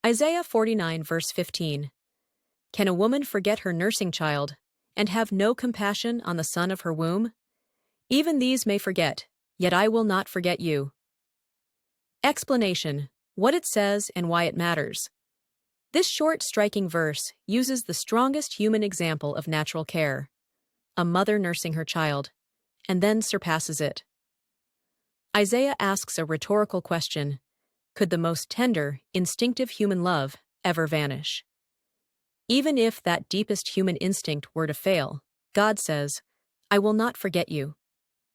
Isaiah 49 verse 15. Can a woman forget her nursing child and have no compassion on the son of her womb? Even these may forget, yet I will not forget you. Explanation: what it says and why it matters. This short, striking verse uses the strongest human example of natural care, a mother nursing her child, and then surpasses it. Isaiah asks a rhetorical question: could the most tender, instinctive human love ever vanish? Even if that deepest human instinct were to fail, God says, I will not forget you.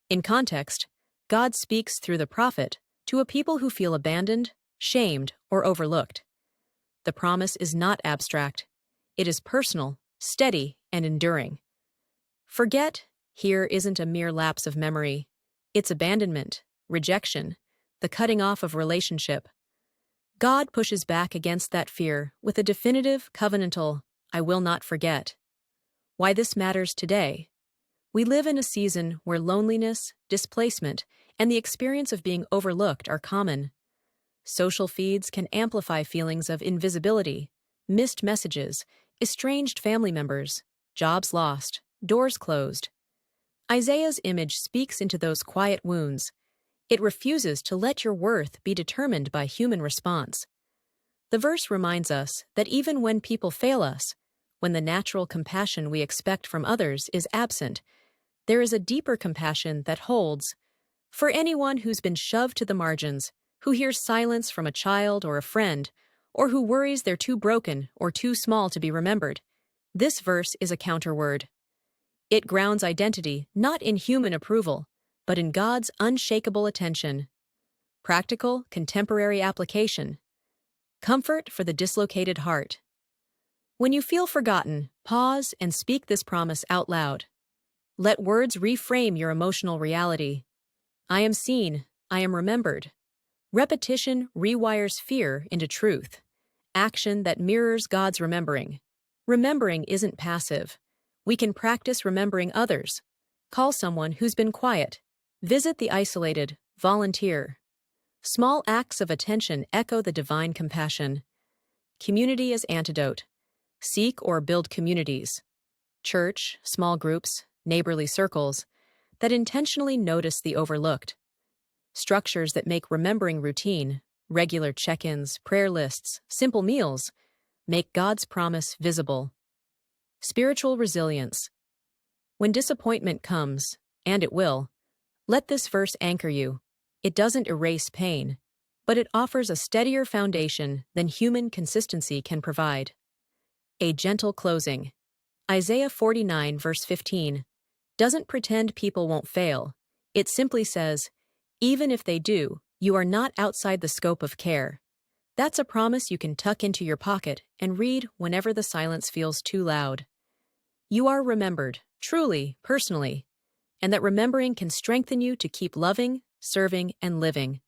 In context, God speaks through the prophet to a people who feel abandoned, shamed, or overlooked. The promise is not abstract. It is personal, steady, and enduring. Forget here isn't a mere lapse of memory. It's abandonment, rejection, the cutting off of relationship. God pushes back against that fear with a definitive, covenantal, I will not forget. Why this matters today. We live in a season where loneliness, displacement, and the experience of being overlooked are common. Social feeds can amplify feelings of invisibility, missed messages, estranged family members, jobs lost, doors closed. Isaiah's image speaks into those quiet wounds. It refuses to let your worth be determined by human response. The verse reminds us that even when people fail us, when the natural compassion we expect from others is absent, there is a deeper compassion that holds. For anyone who's been shoved to the margins, who hears silence from a child or a friend, or who worries they're too broken or too small to be remembered, this verse is a counterword. It grounds identity not in human approval, but in God's unshakable attention. Practical, contemporary application. Comfort for the dislocated heart. When you feel forgotten, pause and speak this promise out loud. Let words reframe your emotional reality. I am seen, I am remembered. Repetition rewires fear into truth. Action that mirrors God's remembering. Remembering isn't passive. We can practice remembering others. Call someone who's been quiet. Visit the isolated. Volunteer. Small acts of attention echo the divine compassion. Community as antidote. Seek or build communities. Church, small groups, neighborly circles that intentionally notice the overlooked. Structures that make remembering routine, regular check-ins, prayer lists, simple meals, make God's promise visible. Spiritual resilience. When disappointment comes, and it will, let this verse anchor you. It doesn't erase pain, but it offers a steadier foundation than human consistency can provide. A gentle closing. Isaiah 49 verse 15 doesn't pretend people won't fail. It simply says, even if they do, you are not outside the scope of care. That's a promise you can tuck into your pocket and read whenever the silence feels too loud. You are remembered, truly, personally, and that remembering can strengthen you to keep loving, serving, and living.